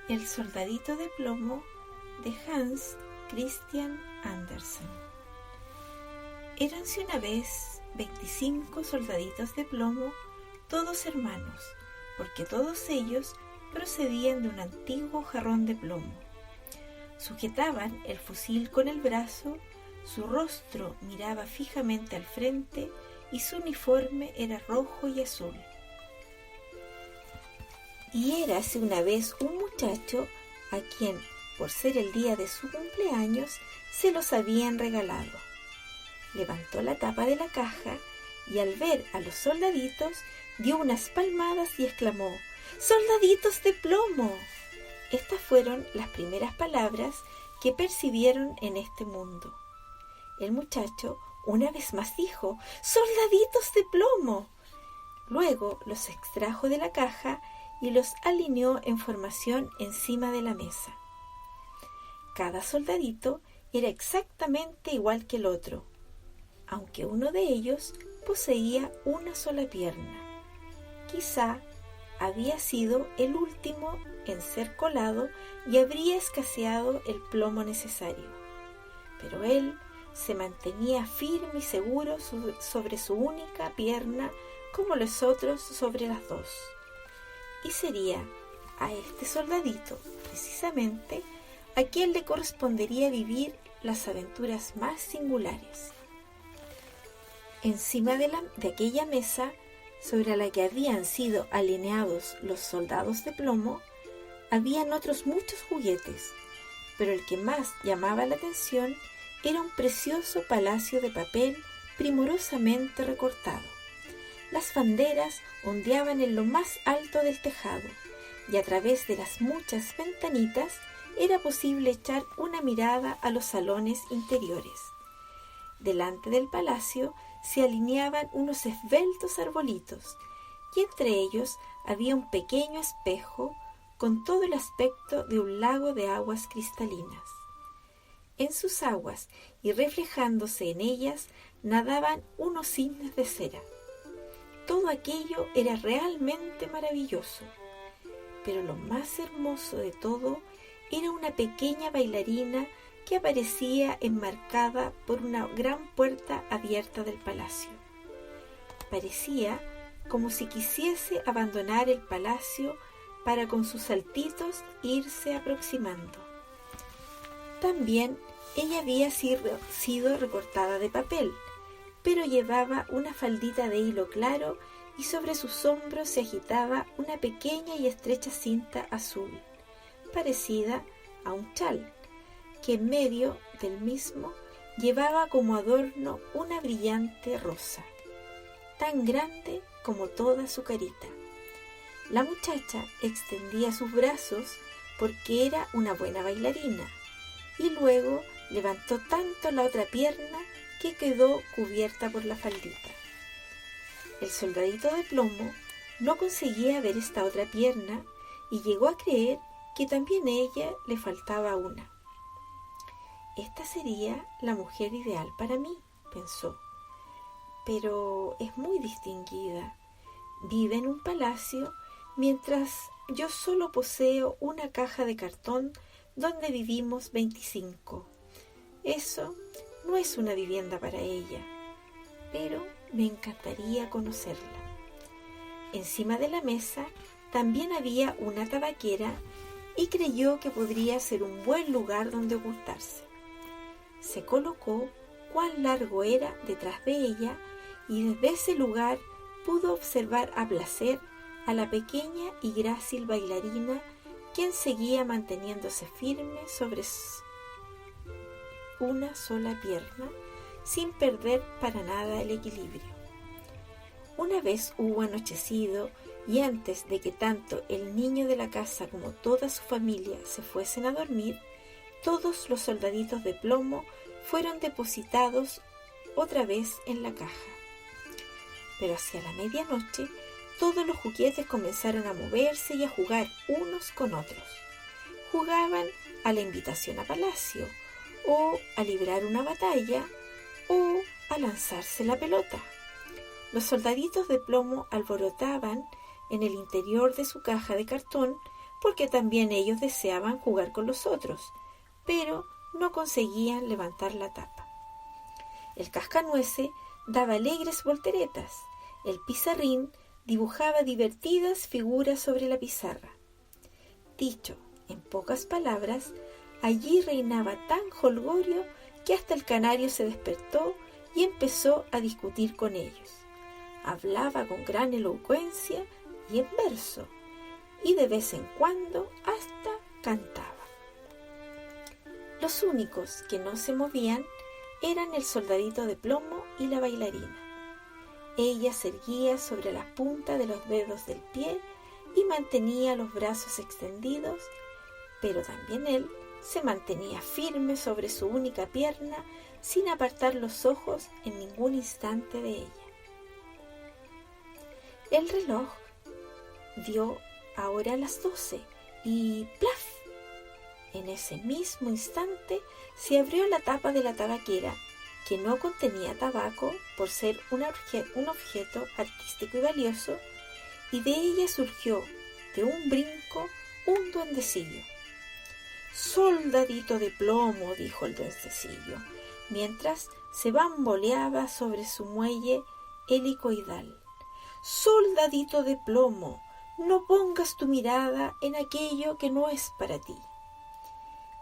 El soldadito de plomo de Hans Christian Andersen. Éranse una vez 25 soldaditos de plomo, todos hermanos, porque todos ellos procedían de un antiguo jarrón de plomo. Sujetaban el fusil con el brazo, su rostro miraba fijamente al frente y su uniforme era rojo y azul. Y érase una vez un muchacho a quien, por ser el día de su cumpleaños, se los habían regalado. Levantó la tapa de la caja y al ver a los soldaditos dio unas palmadas y exclamó: ¡Soldaditos de plomo! Estas fueron las primeras palabras que percibieron en este mundo. El muchacho una vez más dijo: ¡Soldaditos de plomo! Luego los extrajo de la caja y los alineó en formación encima de la mesa. Cada soldadito era exactamente igual que el otro, aunque uno de ellos poseía una sola pierna. Quizá había sido el último en ser colado y habría escaseado el plomo necesario. Pero él se mantenía firme y seguro sobre su única pierna, como los otros sobre las dos. Y sería a este soldadito, precisamente, a quien le correspondería vivir las aventuras más singulares. Encima de aquella mesa, sobre la que habían sido alineados los soldados de plomo, habían otros muchos juguetes, pero el que más llamaba la atención era un precioso palacio de papel primorosamente recortado. Las banderas ondeaban en lo más alto del tejado, y a través de las muchas ventanitas era posible echar una mirada a los salones interiores. Delante del palacio se alineaban unos esbeltos arbolitos, y entre ellos había un pequeño espejo con todo el aspecto de un lago de aguas cristalinas. En sus aguas y reflejándose en ellas nadaban unos cisnes de cera. Todo aquello era realmente maravilloso, pero lo más hermoso de todo era una pequeña bailarina que aparecía enmarcada por una gran puerta abierta del palacio. Parecía como si quisiese abandonar el palacio para con sus saltitos irse aproximando. También ella había sido recortada de papel, pero llevaba una faldita de hilo claro y sobre sus hombros se agitaba una pequeña y estrecha cinta azul, parecida a un chal, que en medio del mismo llevaba como adorno una brillante rosa, tan grande como toda su carita. La muchacha extendía sus brazos porque era una buena bailarina, y luego levantó tanto la otra pierna que quedó cubierta por la faldita. El soldadito de plomo no conseguía ver esta otra pierna y llegó a creer que también a ella le faltaba una. Esta sería la mujer ideal para mí, pensó, pero es muy distinguida. Vive en un palacio mientras yo solo poseo una caja de cartón donde vivimos 25. Eso no es una vivienda para ella, pero me encantaría conocerla. Encima de la mesa también había una tabaquera y creyó que podría ser un buen lugar donde ocultarse. Se colocó cuán largo era detrás de ella y desde ese lugar pudo observar a placer a la pequeña y grácil bailarina, quien seguía manteniéndose firme sobre una sola pierna sin perder para nada el equilibrio. Una vez hubo anochecido y antes de que tanto el niño de la casa como toda su familia se fuesen a dormir, todos los soldaditos de plomo fueron depositados otra vez en la caja. Pero hacia la medianoche todos los juguetes comenzaron a moverse y a jugar unos con otros. Jugaban a la invitación a palacio, o a librar una batalla, o a lanzarse la pelota. Los soldaditos de plomo alborotaban en el interior de su caja de cartón porque también ellos deseaban jugar con los otros, pero no conseguían levantar la tapa. El cascanueces daba alegres volteretas, el pizarrín dibujaba divertidas figuras sobre la pizarra. Dicho en pocas palabras, allí reinaba tan jolgorio que hasta el canario se despertó y empezó a discutir con ellos. Hablaba con gran elocuencia y en verso, y de vez en cuando hasta cantaba. Los únicos que no se movían eran el soldadito de plomo y la bailarina. Ella se erguía sobre la punta de los dedos del pie y mantenía los brazos extendidos, pero también él se mantenía firme sobre su única pierna sin apartar los ojos en ningún instante de ella. El reloj dio ahora las 12 y ¡plaf! En ese mismo instante se abrió la tapa de la tabaquera, que no contenía tabaco por ser un objeto artístico y valioso, y de ella surgió de un brinco un duendecillo. «Soldadito de plomo», dijo el duendecillo, mientras se bamboleaba sobre su muelle helicoidal. «Soldadito de plomo, no pongas tu mirada en aquello que no es para ti».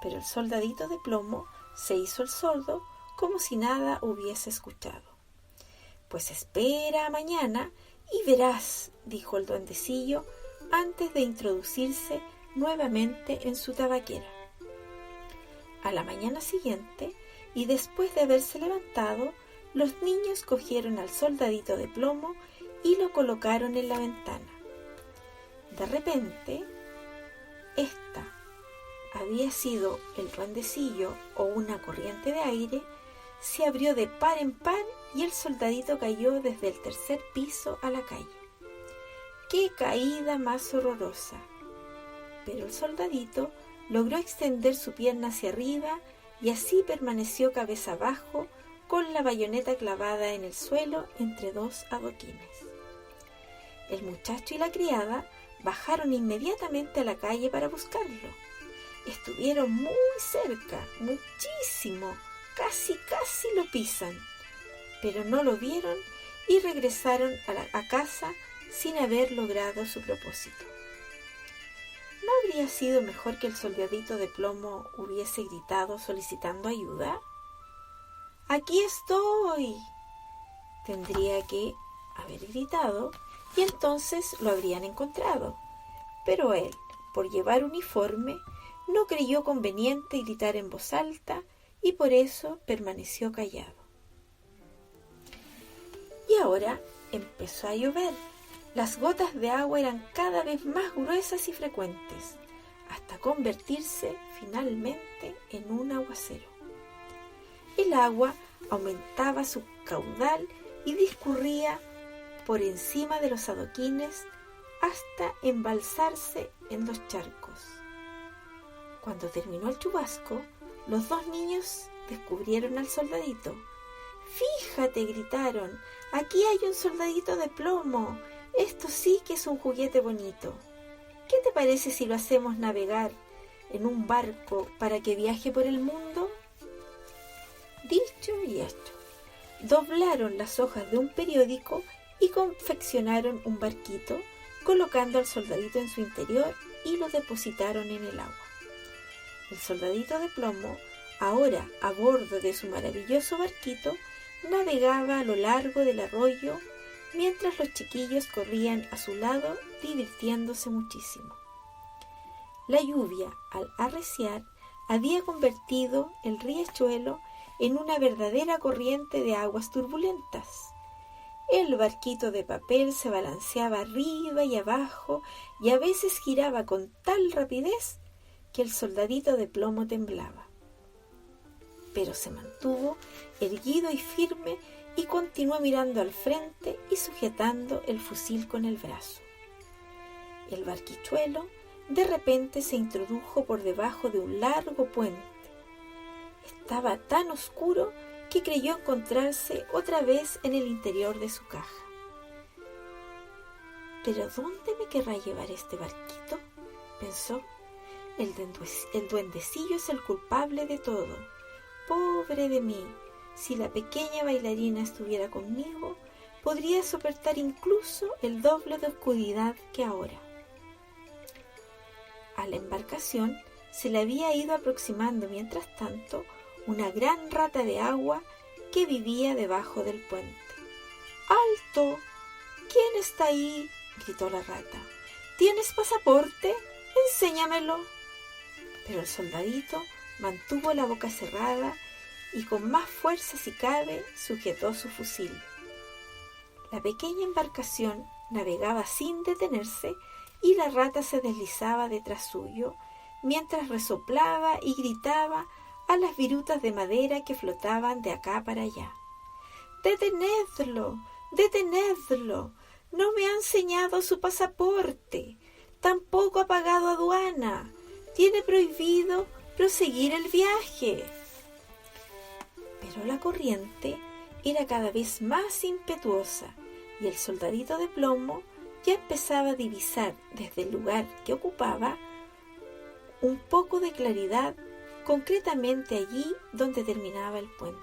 Pero el soldadito de plomo se hizo el sordo como si nada hubiese escuchado. «Pues espera a mañana y verás», dijo el duendecillo antes de introducirse nuevamente en su tabaquera. A la mañana siguiente, y después de haberse levantado, los niños cogieron al soldadito de plomo y lo colocaron en la ventana. De repente, esta había sido el duendecillo o una corriente de aire, se abrió de par en par y el soldadito cayó desde el tercer piso a la calle. ¡Qué caída más horrorosa! Pero el soldadito logró extender su pierna hacia arriba y así permaneció cabeza abajo con la bayoneta clavada en el suelo entre dos adoquines. El muchacho y la criada bajaron inmediatamente a la calle para buscarlo. Estuvieron muy cerca, muchísimo, casi lo pisan, pero no lo vieron y regresaron a casa sin haber logrado su propósito. ¿No habría sido mejor que el soldadito de plomo hubiese gritado solicitando ayuda? «¡Aquí estoy!» Tendría que haber gritado y entonces lo habrían encontrado. Pero él, por llevar uniforme, no creyó conveniente gritar en voz alta y por eso permaneció callado. Y ahora empezó a llover. Las gotas de agua eran cada vez más gruesas y frecuentes, hasta convertirse finalmente en un aguacero. El agua aumentaba su caudal y discurría por encima de los adoquines hasta embalsarse en los charcos. Cuando terminó el chubasco, los dos niños descubrieron al soldadito. «¡Fíjate!», gritaron, «aquí hay un soldadito de plomo. Esto sí que es un juguete bonito. ¿Qué te parece si lo hacemos navegar en un barco para que viaje por el mundo?» Dicho y hecho, doblaron las hojas de un periódico y confeccionaron un barquito, colocando al soldadito en su interior y lo depositaron en el agua. El soldadito de plomo, ahora a bordo de su maravilloso barquito, navegaba a lo largo del arroyo mientras los chiquillos corrían a su lado divirtiéndose muchísimo. La lluvia, al arreciar, había convertido el riachuelo en una verdadera corriente de aguas turbulentas. El barquito de papel se balanceaba arriba y abajo y a veces giraba con tal rapidez que el soldadito de plomo temblaba. Pero se mantuvo erguido y firme y continuó mirando al frente y sujetando el fusil con el brazo. El barquichuelo de repente se introdujo por debajo de un largo puente. Estaba tan oscuro que creyó encontrarse otra vez en el interior de su caja. «¿Pero dónde me querrá llevar este barquito?», pensó. El duendecillo es el culpable de todo. Pobre de mí, si la pequeña bailarina estuviera conmigo, podría soportar incluso el doble de oscuridad que ahora. A la embarcación se le había ido aproximando mientras tanto una gran rata de agua que vivía debajo del puente. ¡Alto! ¿Quién está ahí?, gritó la rata. ¿Tienes pasaporte? Enséñamelo. Pero el soldadito mantuvo la boca cerrada y con más fuerza si cabe sujetó su fusil. La pequeña embarcación navegaba sin detenerse y la rata se deslizaba detrás suyo mientras resoplaba y gritaba a las virutas de madera que flotaban de acá para allá. ¡Detenedlo! ¡Detenedlo! No me ha enseñado su pasaporte. Tampoco ha pagado aduana. Tiene prohibido proseguir el viaje. Pero la corriente era cada vez más impetuosa y el soldadito de plomo ya empezaba a divisar desde el lugar que ocupaba un poco de claridad, concretamente allí donde terminaba el puente.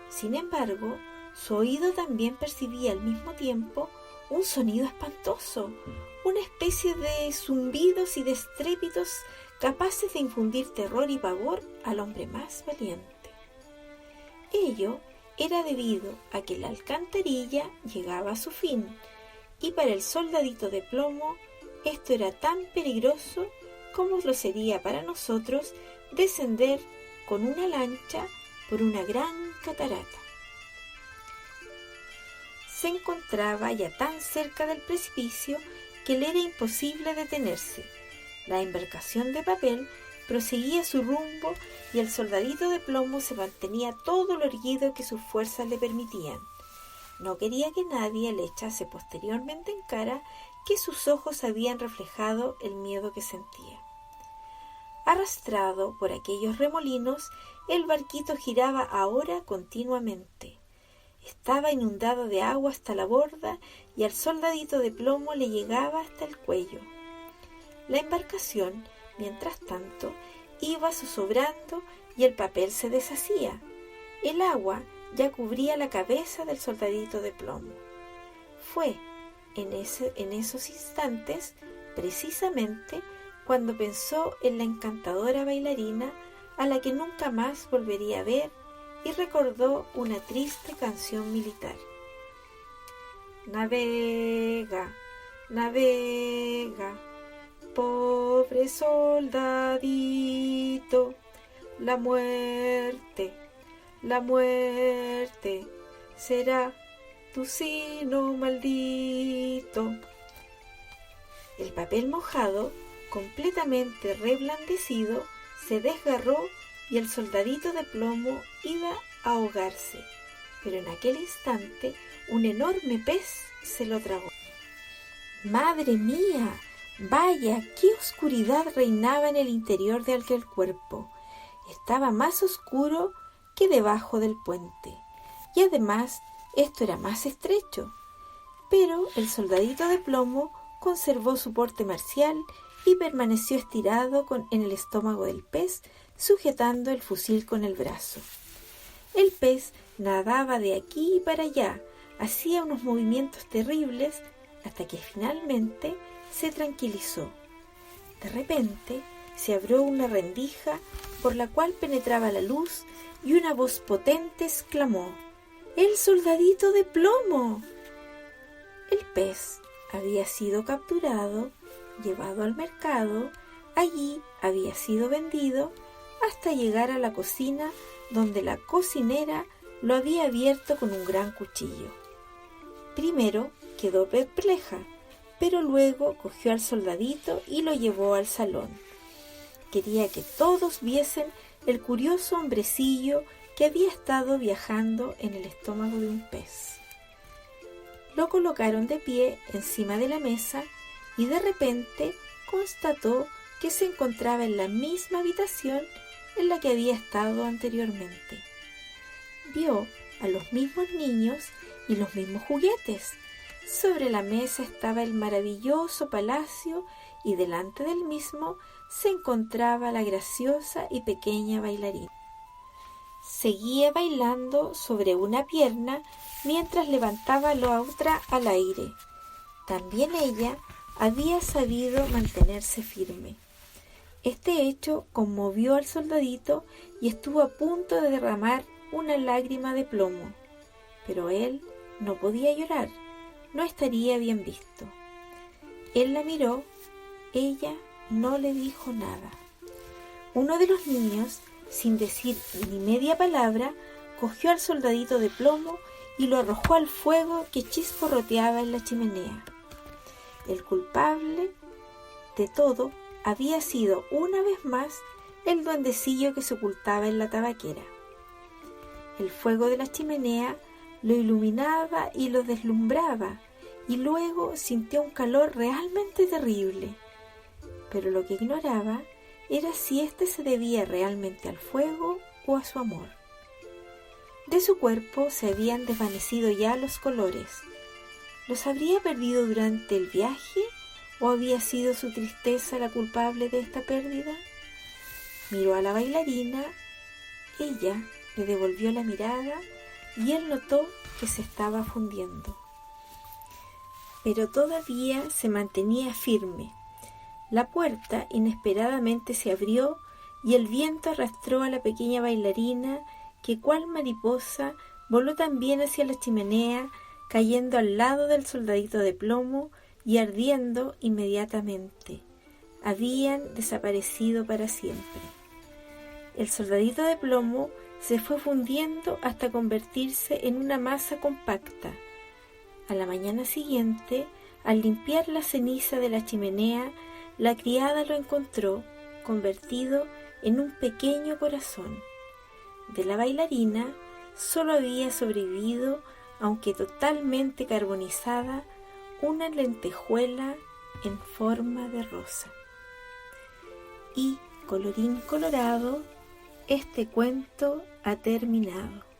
Sin embargo, su oído también percibía al mismo tiempo un sonido espantoso, una especie de zumbidos y de estrépitos capaces de infundir terror y pavor al hombre más valiente. Ello era debido a que la alcantarilla llegaba a su fin, y para el soldadito de plomo esto era tan peligroso como lo sería para nosotros descender con una lancha por una gran catarata. Se encontraba ya tan cerca del precipicio que le era imposible detenerse. La embarcación de papel proseguía su rumbo y el soldadito de plomo se mantenía todo lo erguido que sus fuerzas le permitían. No quería que nadie le echase posteriormente en cara que sus ojos habían reflejado el miedo que sentía. Arrastrado por aquellos remolinos, el barquito giraba ahora continuamente. Estaba inundado de agua hasta la borda y al soldadito de plomo le llegaba hasta el cuello. La embarcación, mientras tanto, iba zozobrando y el papel se deshacía. El agua ya cubría la cabeza del soldadito de plomo. Fue en esos instantes, precisamente, cuando pensó en la encantadora bailarina a la que nunca más volvería a ver y recordó una triste canción militar. Navega, navega, pobre soldadito, la muerte será tu sino maldito. El papel mojado, completamente reblandecido, se desgarró y el soldadito de plomo iba a ahogarse, pero en aquel instante un enorme pez se lo tragó. ¡Madre mía! Vaya, qué oscuridad reinaba en el interior de aquel cuerpo. Estaba más oscuro que debajo del puente, y además esto era más estrecho. Pero el soldadito de plomo conservó su porte marcial y permaneció estirado en el estómago del pez, sujetando el fusil con el brazo. El pez nadaba de aquí para allá, hacía unos movimientos terribles hasta que finalmente se tranquilizó. De repente se abrió una rendija por la cual penetraba la luz y una voz potente exclamó: ¡El soldadito de plomo! El pez había sido capturado, llevado al mercado, allí había sido vendido hasta llegar a la cocina, donde la cocinera lo había abierto con un gran cuchillo. Primero quedó perpleja, pero luego cogió al soldadito y lo llevó al salón. Quería que todos viesen el curioso hombrecillo que había estado viajando en el estómago de un pez. Lo colocaron de pie encima de la mesa y de repente constató que se encontraba en la misma habitación en la que había estado anteriormente. Vio a los mismos niños y los mismos juguetes. Sobre la mesa estaba el maravilloso palacio y delante del mismo se encontraba la graciosa y pequeña bailarina. Seguía bailando sobre una pierna mientras levantaba la otra al aire. También ella había sabido mantenerse firme. Este hecho conmovió al soldadito y estuvo a punto de derramar una lágrima de plomo. Pero él no podía llorar, no estaría bien visto. Él la miró, ella no le dijo nada. Uno de los niños, sin decir ni media palabra, cogió al soldadito de plomo y lo arrojó al fuego que chisporroteaba en la chimenea. El culpable de todo había sido una vez más el duendecillo que se ocultaba en la tabaquera. El fuego de la chimenea lo iluminaba y lo deslumbraba, y luego sintió un calor realmente terrible. Pero lo que ignoraba era si éste se debía realmente al fuego o a su amor. De su cuerpo se habían desvanecido ya los colores. ¿Los habría perdido durante el viaje o había sido su tristeza la culpable de esta pérdida? Miró a la bailarina, ella le devolvió la mirada y él notó que se estaba fundiendo. Pero todavía se mantenía firme. La puerta inesperadamente se abrió y el viento arrastró a la pequeña bailarina que, cual mariposa, voló también hacia la chimenea, cayendo al lado del soldadito de plomo y ardiendo inmediatamente. Habían desaparecido para siempre. El soldadito de plomo se fue fundiendo hasta convertirse en una masa compacta. A la mañana siguiente, al limpiar la ceniza de la chimenea, la criada lo encontró convertido en un pequeño corazón. De la bailarina solo había sobrevivido, aunque totalmente carbonizada, una lentejuela en forma de rosa. Y, colorín colorado, este cuento ha terminado.